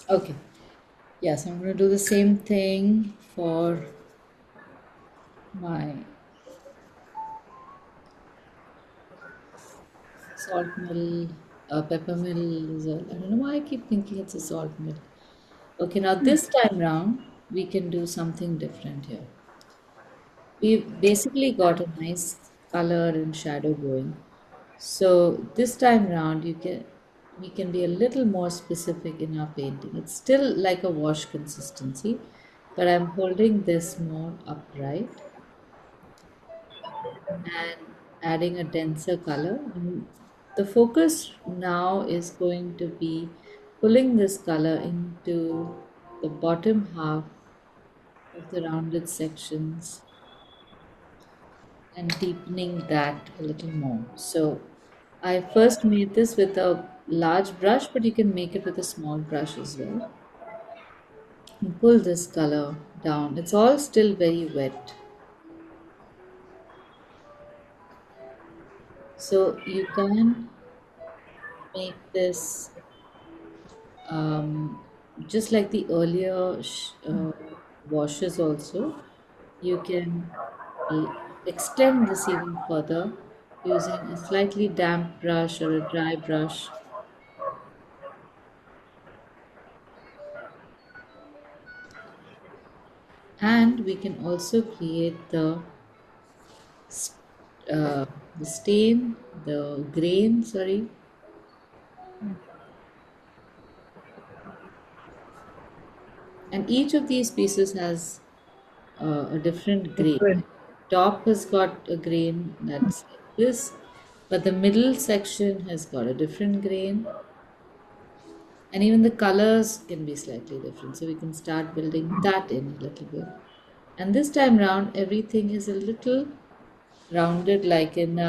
Okay. Yes, I'm going to do the same thing for my salt mill, pepper mill as well. I don't know why I keep thinking it's a salt mill. Okay, now this time round, we can do something different here. We've basically got a nice color and shadow going. So this time round, we can be a little more specific in our painting. It's still like a wash consistency, but I'm holding this more upright and adding a denser color. And the focus now is going to be pulling this color into the bottom half of the rounded sections and deepening that a little more. So I first made this with a large brush, but you can make it with a small brush as well. And pull this color down. It's all still very wet. So you can make this just like the earlier washes also. You can extend this even further using a slightly damp brush or a dry brush. And we can also create s- the stain, the grain, sorry. And each of these pieces has a different grain. Different. Top has got a grain that's like this, but the middle section has got a different grain. And even the colors can be slightly different. So we can start building that in a little bit. And this time round, everything is a little rounded, like in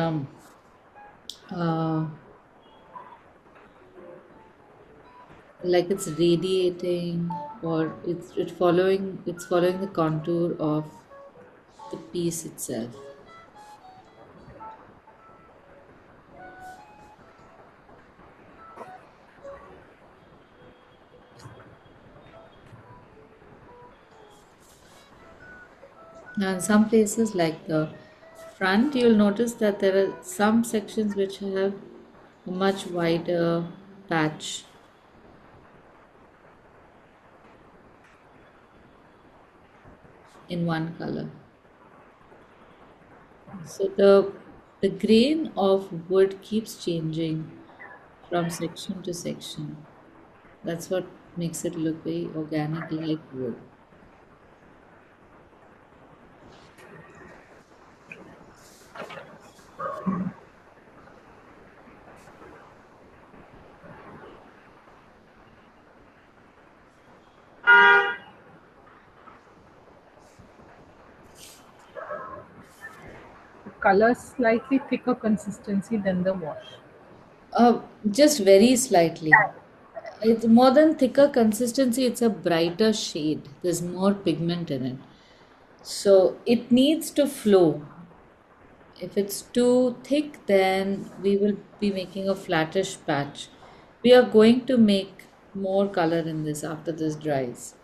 uh, like it's radiating, or it's following the contour of the piece itself. Now, in some places like the front, you'll notice that there are some sections which have a much wider patch in one color. So the grain of wood keeps changing from section to section. That's what makes it look very organic like wood. The color slightly thicker consistency than the wash. Just very slightly. It's more than thicker consistency, it's a brighter shade. There's more pigment in it. So it needs to flow. If it's too thick, then we will be making a flattish patch. We are going to make more color in this after this dries.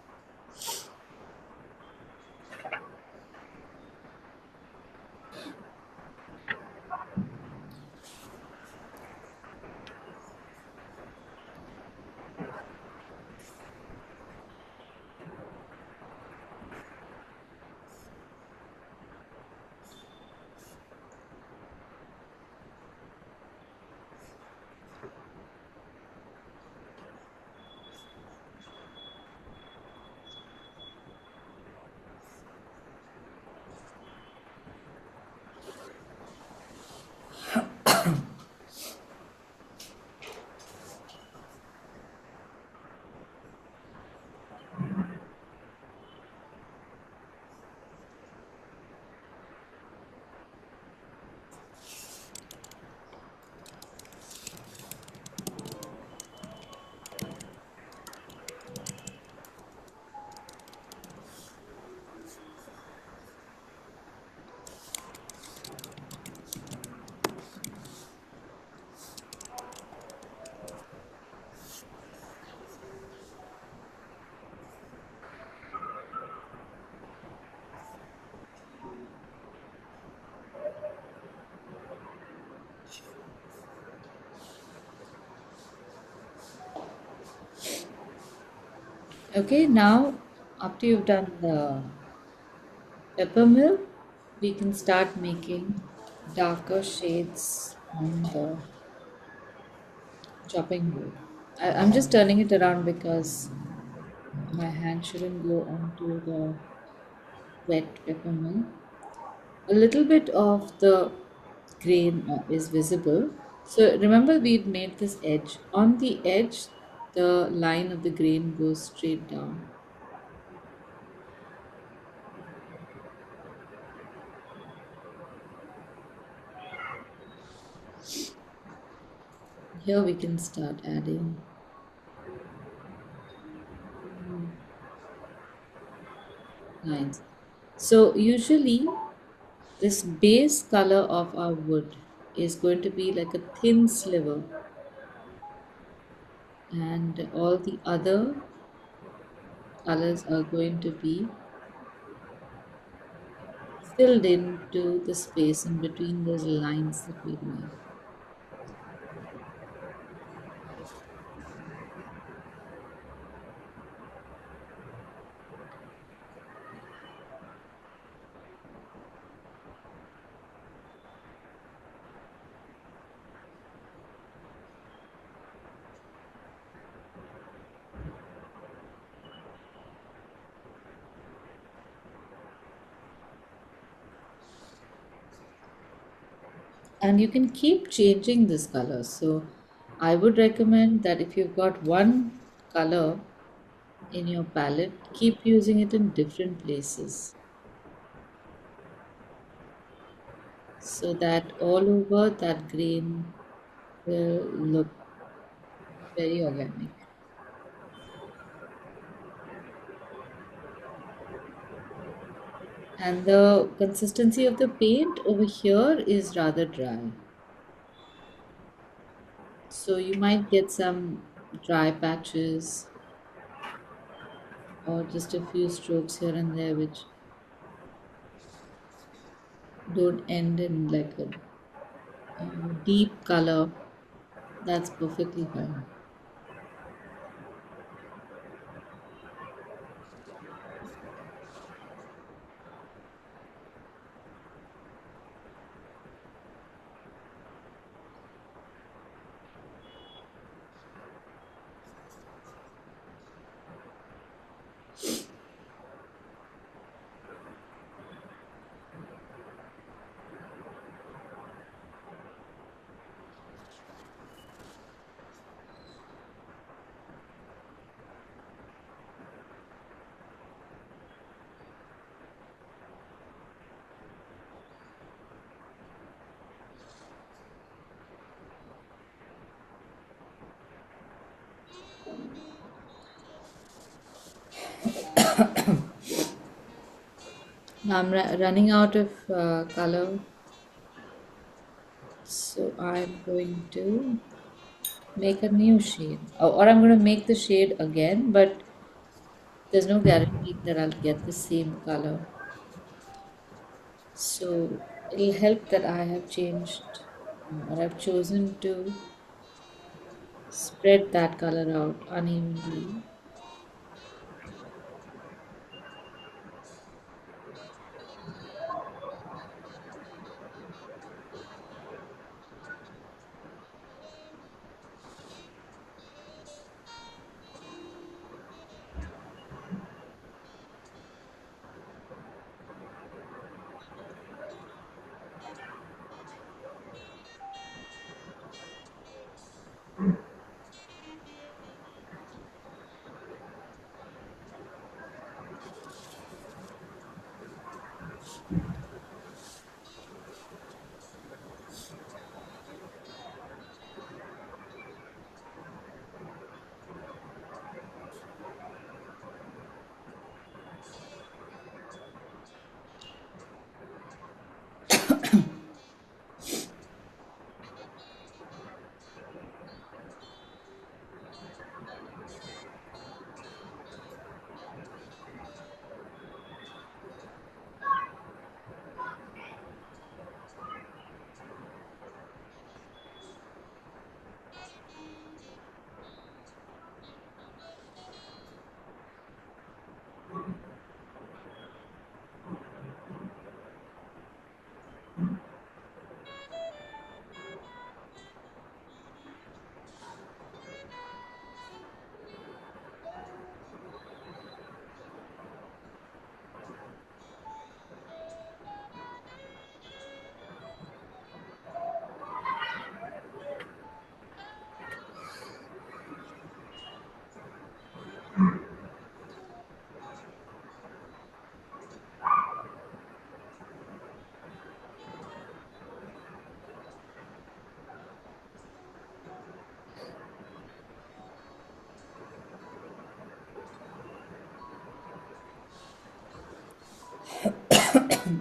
Okay, now after you've done the pepper mill, we can start making darker shades on the chopping board. I'm just turning it around because my hand shouldn't go onto the wet pepper mill. A little bit of the grain is visible. So remember we'd made this edge. On the edge, the line of the grain goes straight down. Here we can start adding lines. So usually this base color of our wood is going to be like a thin sliver, and all the other colors are going to be filled into the space in between those lines that we made. And you can keep changing this color. So I would recommend that if you've got one color in your palette, keep using it in different places so that all over that green will look very organic. And the consistency of the paint over here is rather dry. So you might get some dry patches or just a few strokes here and there which don't end in like a deep color. That's perfectly fine. Now I'm running out of color, so I'm going to make a new shade, or I'm going to make the shade again, but there's no guarantee that I'll get the same color. So it'll help that I have changed or I've chosen to spread that color out unevenly.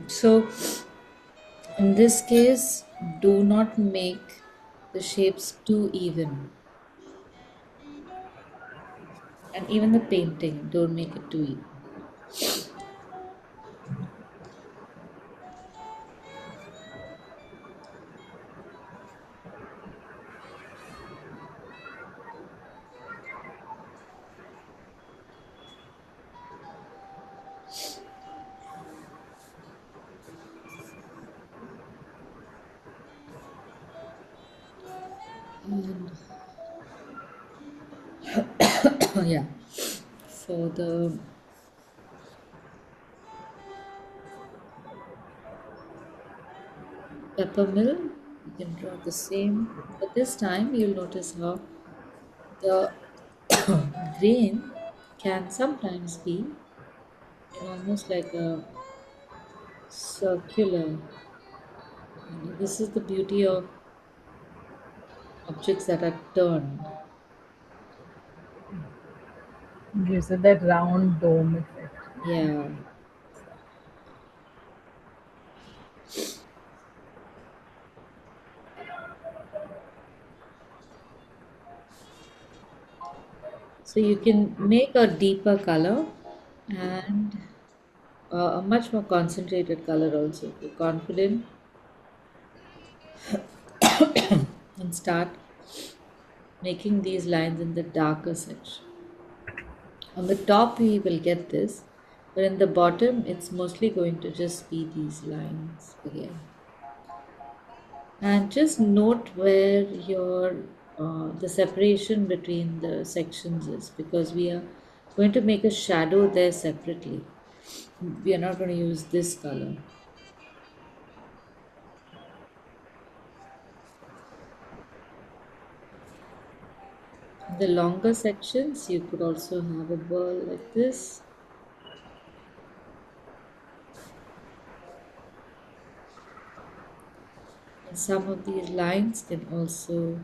So in this case, do not make the shapes too even. And even the painting, don't make it too even. And yeah, for the peppermill, you can draw the same. But this time you'll notice how the grain can sometimes be almost like a circular. This is the beauty of objects that are turned. Gives it that round dome effect. Yeah. So you can make a deeper color and a much more concentrated color also. If you're confident and start making these lines in the darker section. On the top, we will get this, but in the bottom, it's mostly going to just be these lines again. And just note where your the separation between the sections is, because we are going to make a shadow there separately. We are not going to use this color. The longer sections, you could also have a ball like this. And some of these lines can also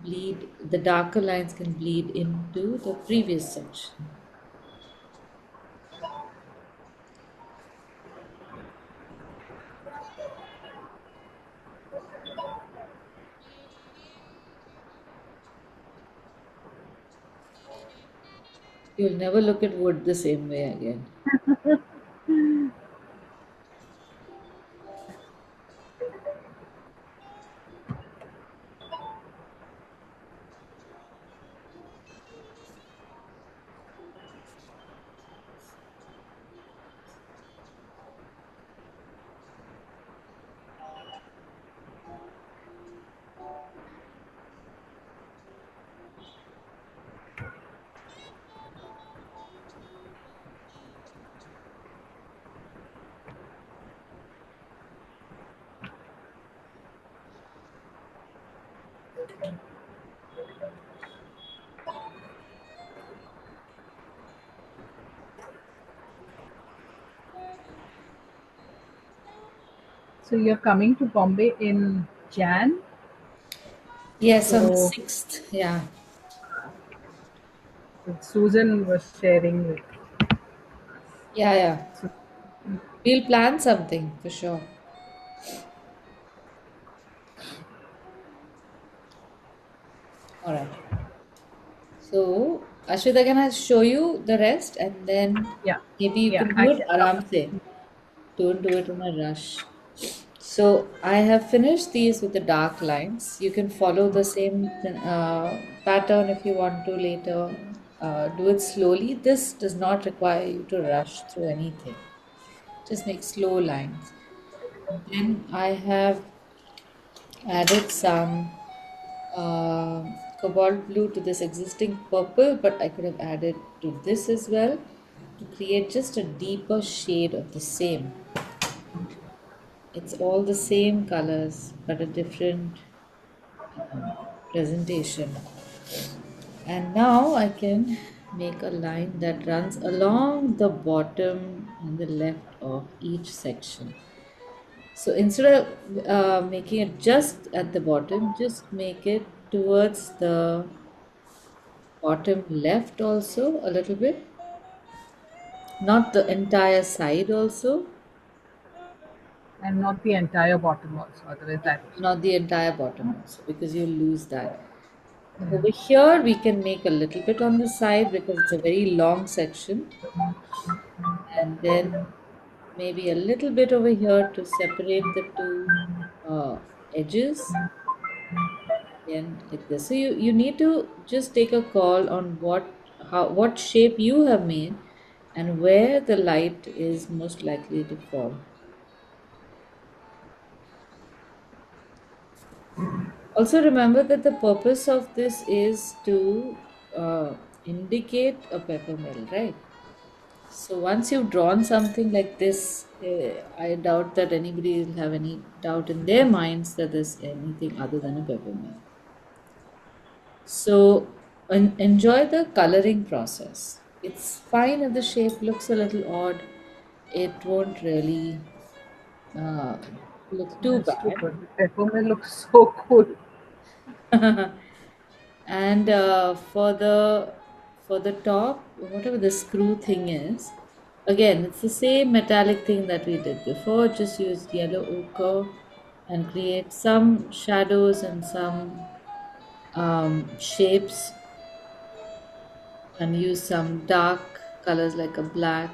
bleed, the darker lines can bleed into the previous section. You'll never look at wood the same way again. So you're coming to Bombay in Jan. Yes, on the So 6th. Yeah. Susan was sharing with. Yeah, yeah. So, We'll plan something for sure. All right. So, Ashwita, can I show you the rest and then yeah, maybe you yeah, can I do it can. aram se. Don't do it in a rush. So I have finished these with the dark lines. You can follow the same pattern if you want to later. Do it slowly. This does not require you to rush through anything. Just make slow lines. Then I have added some cobalt blue to this existing purple, but I could have added to this as well to create just a deeper shade of the same. It's all the same colors, but a different presentation. And now I can make a line that runs along the bottom and the left of each section. So instead of making it just at the bottom, just make it towards the bottom left also a little bit, not the entire side also. And not the entire bottom also, otherwise that. Not the entire bottom also, because you lose that. Yeah. Over here, we can make a little bit on the side because it's a very long section, and then maybe a little bit over here to separate the two edges. Again, like this. So you need to just take a call on what shape you have made and where the light is most likely to fall. Also, remember that the purpose of this is to indicate a pepper mill, right? So once you've drawn something like this, I doubt that anybody will have any doubt in their minds that there's anything other than a pepper mill. So enjoy the coloring process. It's fine if the shape looks a little odd. It won't really uh, look too That's too bad. good. The peppermint looks so cool. And for the top, whatever the screw thing is, again it's the same metallic thing that we did before. Just use yellow ochre and create some shadows and some shapes, and use some dark colors like a black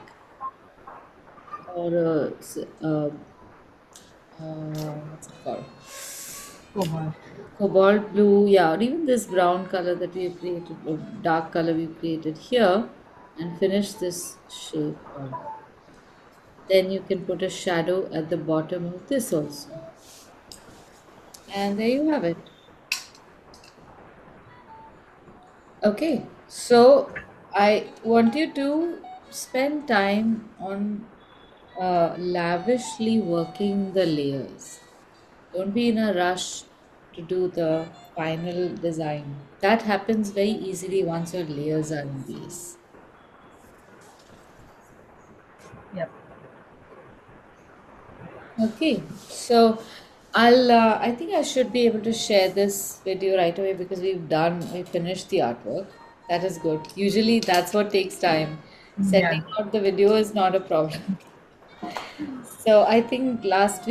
or what's it called, So much. cobalt blue, yeah, or even this brown color that we have created, or dark color we've created here, and finish this shape off. Then you can put a shadow at the bottom of this also. And there you have it. Okay, so I want you to spend time on lavishly working the layers. Don't be in a rush to do the final design. That happens very easily once your layers are in place. Yep. Okay, so I think I should be able to share this video right away because we finished the artwork. That is good. Usually that's what takes time. Yeah. Sending out the video is not a problem. So I think the last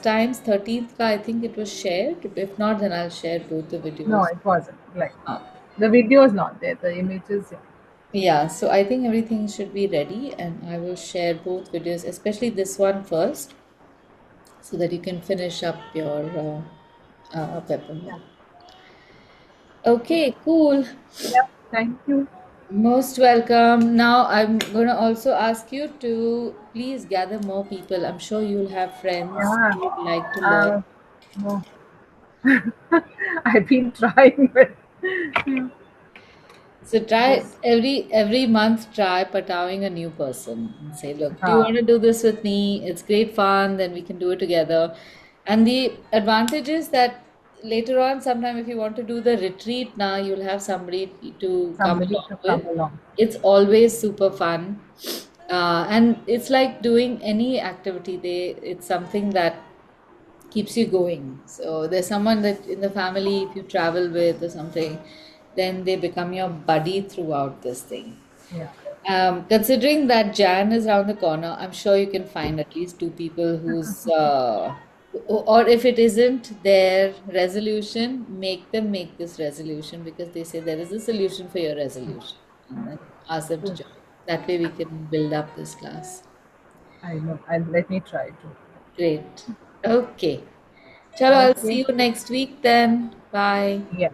time's 13th ka, I think it was shared. If not, then I'll share both the No, videos. it wasn't. Like Ah, the video is not there. The images, yeah. yeah, so I think everything should be ready and I will share both videos, especially this one first, so that you can finish up your Yeah. peppermill. Okay, cool. Yep. Thank you. Most welcome. Now I'm going to also ask you to please gather more people. I'm sure you'll have friends Yeah. who would like to learn. Uh, no. I've been trying, but yeah, So try just every month try patawing a new person and say, look, do you uh, want to do this with me? It's great fun, then we can do it together. And the advantage is that later on, sometime if you want to do the retreat now, you'll have somebody to come somebody along to come with. along. It's always super fun. And it's like doing any activity. It's something that keeps you going. So there's someone that in the family, if you travel with or something, then they become your buddy throughout this thing. Yeah. Considering that Jan is around the corner, I'm sure you can find at least two people or if it isn't their resolution, make them make this resolution because they say there is a solution for your resolution. And then ask them to True. join. That way we can build up this class. I know. I'll let me try to. Great. Okay. Chalo, I'll see Okay. you next week then. Bye. Yeah.